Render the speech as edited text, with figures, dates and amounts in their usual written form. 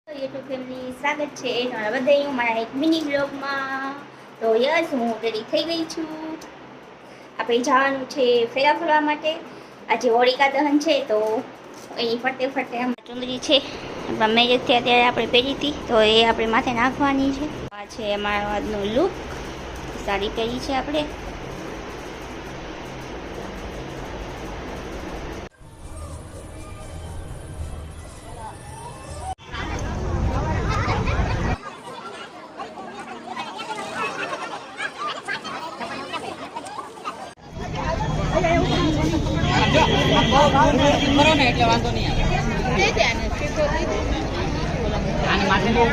YouTube family સ્વાગત છે તમારા બધા મારા એક મિની બ્લોગમાં. તો યસ, હું રેડી થઈ ગઈ છું. આપણે જવાનું છે ફેરા ફરવા માટે. આજે હોળિકા દહન છે તો અહીં ફરતે ફરતે ચુંદડી છે આપણા મેરેજથી અત્યારે આપણે પહેરી હતી તો એ આપણે માથે નાખવાની છે. આ છે અમારો આજનો લુક. સાડી પહેરી છે આપણે. કરો ને એટલે વાંધો નહીં આવે. માથે બહુ